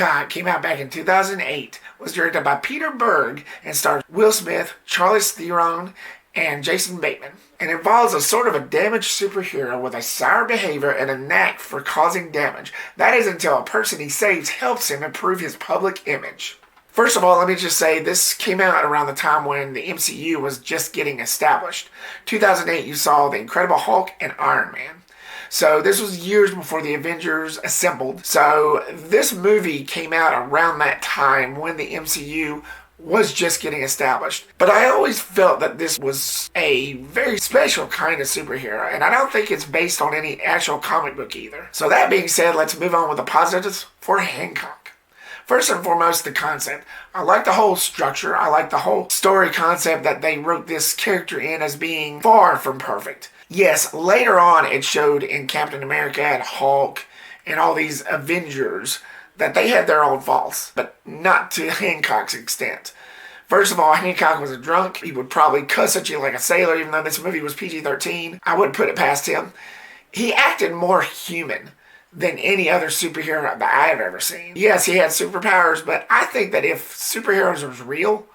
Hancock came out back in 2008, was directed by Peter Burg, and stars WillSmith, Charlize Theron, and Jason Bateman, and involves a sort of a damaged superhero with a sour behavior and a knack for causing damage. That is until a person he saves helps him improve his public image. First of all, let me just say this came out around the time when the MCU was just getting established. 2008, you saw The Incredible Hulk and Iron Man. So this was years before the Avengers assembled. So this movie came out around that time when the MCU was just getting established. But I always felt that this was a very special kind of superhero, and I don't think it's based on any actual comic book either. So that being said, let's move on with the positives for Hancock. First and foremost, the concept. I like the whole structure. I like the whole story concept that they wrote this character in as being far from perfect. Yes, later on it showed in Captain America and Hulk and all these Avengers that they had their own faults, but not to Hancock's extent. First of all, Hancock was a drunk. He would probably cuss at you like a sailor, even though this movie was PG-13. I wouldn't put it past him. He acted more human than any other superhero that I have ever seen. Yes, he had superpowers, but I think that if superheroes was real,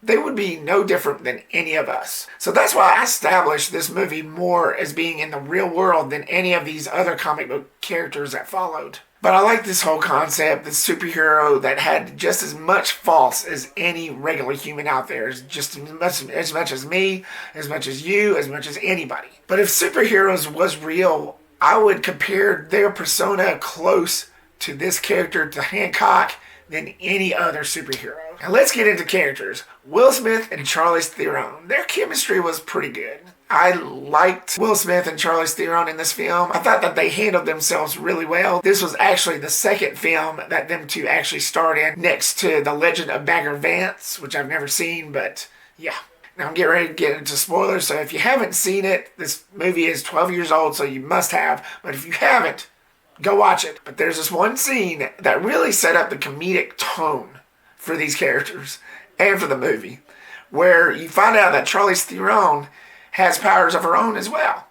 they would be no different than any of us. So that's why I established this movie more as being in the real world than any of these other comic book characters that followed. But I like this whole concept, this superhero that had just as much faults as any regular human out there. Just as much as me, as much as you, as much as anybody. But if superheroes was real, I would compare their persona close to this character, to Hancock, than any other superhero. Now let's get into characters. WillSmith and Charlize Theron. Their chemistry was pretty good. I liked WillSmith and Charlize Theron in this film. I thought that they handled themselves really well. This was actually the second film that them two actually starred in, next to The Legend of Bagger Vance, which I've never seen, but yeah. Now I'm getting ready to get into spoilers, so if you haven't seen it, this movie is 12 years old, so you must have. But if you haven't, go watch it. But there's this one scene that really set up the comedic tone for these characters and for the movie, where you find out that Charlize Theron has powers of her own as well.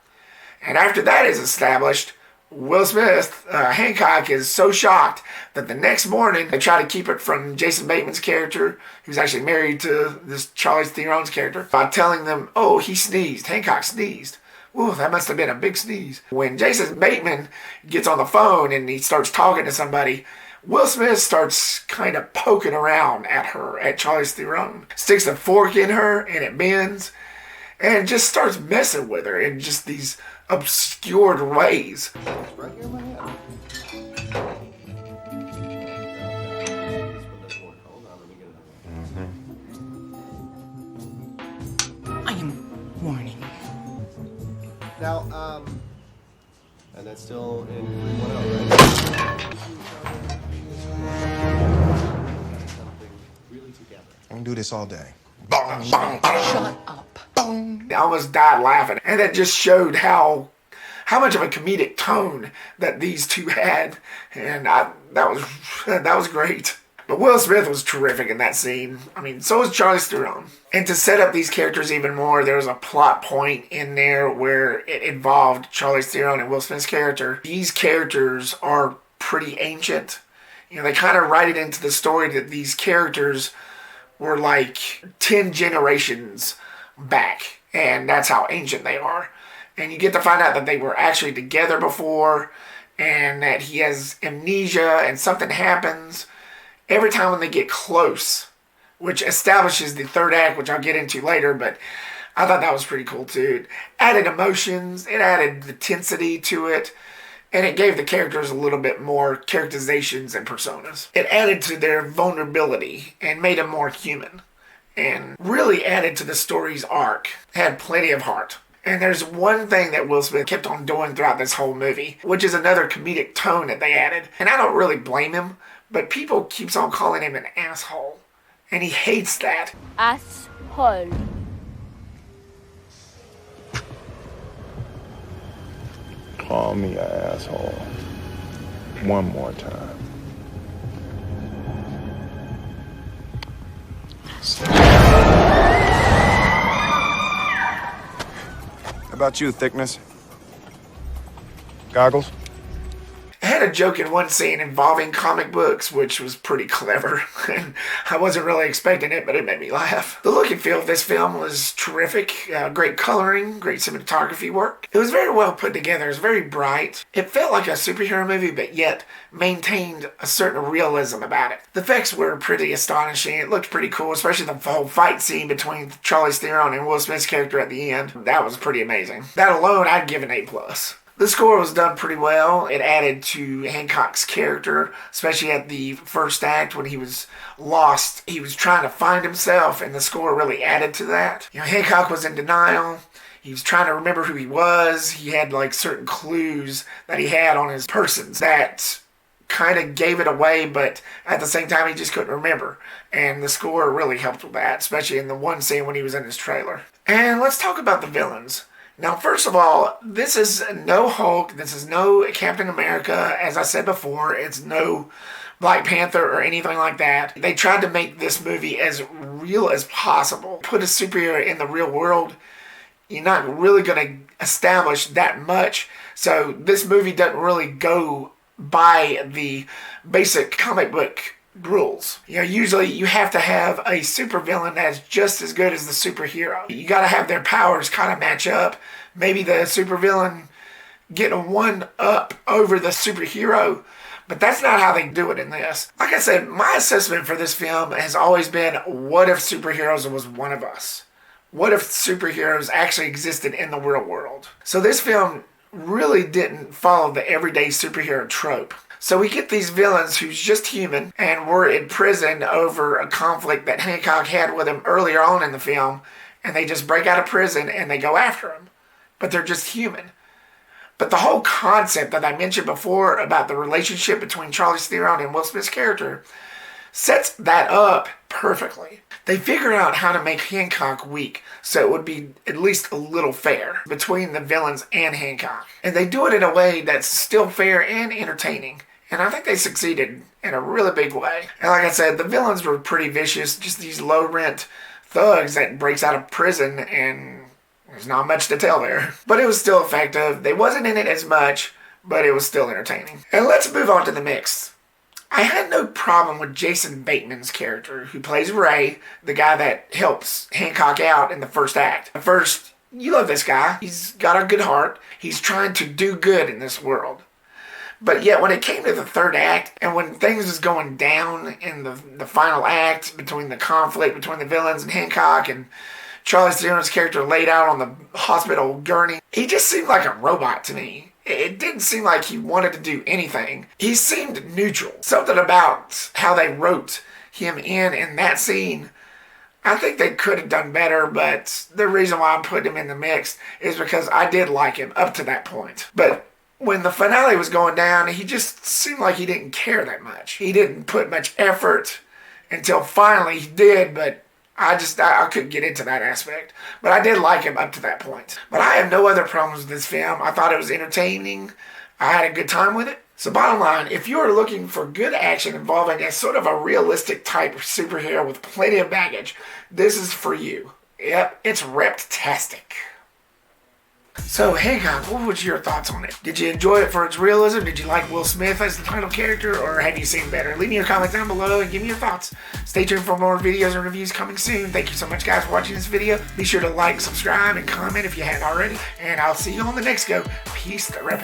And after that is established, WillSmith, Hancock, is so shocked that the next morning they try to keep it from Jason Bateman's character, who's actually married to this Charlize Theron's character, by telling them, oh, he sneezed. Hancock sneezed. Ooh, that must have been a big sneeze. When Jason Bateman gets on the phone and he starts talking to somebody, WillSmith starts kind of poking around at her, at Charlize Theron. Sticks a fork in her and it bends, and just starts messing with her in just these obscured ways. Right here in my hand. I am warning. Now, and that's still in 310, right? Something really together. I can do this all day. Shut up. I almost died laughing, and that just showed how much of a comedic tone that these two had, and that was great. But WillSmith was terrific in that scene. I mean, so was Charlize Theron. And to set up these characters even more, there was a plot point in there where it involved Charlize Theron and WillSmith's character. These characters are pretty ancient. You know, they kind of write it into the story that these characters were like 10 generations back, and that's how ancient they are. And you get to find out that they were actually together before, and that he has amnesia, and something happens every time when they get close, which establishes the third act, which I'll get into later. But I thought that was pretty cool too. It added emotions, it added the intensity to it, and it gave the characters a little bit more characterizations and personas. It added to their vulnerability and made them more human, and really added to the story's arc. It had plenty of heart. And there's one thing that WillSmith kept on doing throughout this whole movie, which is another comedic tone that they added. And I don't really blame him, but people keeps on calling him an asshole. And he hates that. Asshole. Call me an asshole. One more time. How about you, Thickness? Goggles? It had a joke in one scene involving comic books, which was pretty clever. And I wasn't really expecting it, but it made me laugh. The look and feel of this film was terrific. Great coloring, great cinematography work. It was very well put together. It was very bright. It felt like a superhero movie, but yet maintained a certain realism about it. The effects were pretty astonishing. It looked pretty cool, especially the whole fight scene between Charlize Theron and Will Smith's character at the end. That was pretty amazing. That alone, I'd give an A+. The score was done pretty well. It added to Hancock's character, especially at the first act when he was lost. He was trying to find himself, and the score really added to that. You know, Hancock was in denial. He was trying to remember who he was. He had like certain clues that he had on his persons that kind of gave it away, but at the same time he just couldn't remember. And the score really helped with that, especially in the one scene when he was in his trailer. And let's talk about the villains. Now, first of all, this is no Hulk. This is no Captain America. As I said before, it's no Black Panther or anything like that. They tried to make this movie as real as possible. Put a superhero in the real world, you're not really going to establish that much. So this movie doesn't really go by the basic comic book rules. You know, usually you have to have a supervillain that's just as good as the superhero. You got to have their powers kind of match up. Maybe the supervillain get a one up over the superhero, but that's not how they do it in this. Like I said, my assessment for this film has always been, what if superheroes was one of us? What if superheroes actually existed in the real world? So this film really didn't follow the everyday superhero trope. So we get these villains who's just human and were in prison over a conflict that Hancock had with him earlier on in the film, and they just break out of prison and they go after him. But they're just human. But the whole concept that I mentioned before about the relationship between Charlize Theron and Will Smith's character sets that up perfectly. They figured out how to make Hancock weak so it would be at least a little fair between the villains and Hancock. And they do it in a way that's still fair and entertaining. And I think they succeeded in a really big way. And like I said, the villains were pretty vicious, just these low-rent thugs that breaks out of prison, and there's not much to tell there. But it was still effective. They wasn't in it as much, but it was still entertaining. And let's move on to the mix. I had no problem with Jason Bateman's character, who plays Ray, the guy that helps Hancock out in the first act. At first, you love this guy. He's got a good heart. He's trying to do good in this world. But yet, when it came to the third act, and when things was going down in the final act, between the conflict between the villains and Hancock, and Charlize Theron's character laid out on the hospital gurney, he just seemed like a robot to me. It didn't seem like he wanted to do anything. He seemed neutral. Something about how they wrote him in that scene, I think they could have done better, but the reason why I'm putting him in the mix is because I did like him up to that point. But when the finale was going down, he just seemed like he didn't care that much. He didn't put much effort until finally he did, but I couldn't get into that aspect. But I did like him up to that point. But I have no other problems with this film. I thought it was entertaining. I had a good time with it. So bottom line, if you are looking for good action involving a sort of a realistic type of superhero with plenty of baggage, this is for you. Yep, it's Reptastic. So, Hancock, what was your thoughts on it? Did you enjoy it for its realism? Did you like Will Smith as the title character, or have you seen better? Leave me your comments down below and give me your thoughts. Stay tuned for more videos and reviews coming soon. Thank you so much, guys, for watching this video. Be sure to like, subscribe, and comment if you haven't already. And I'll see you on the next go. Peace, the Rep.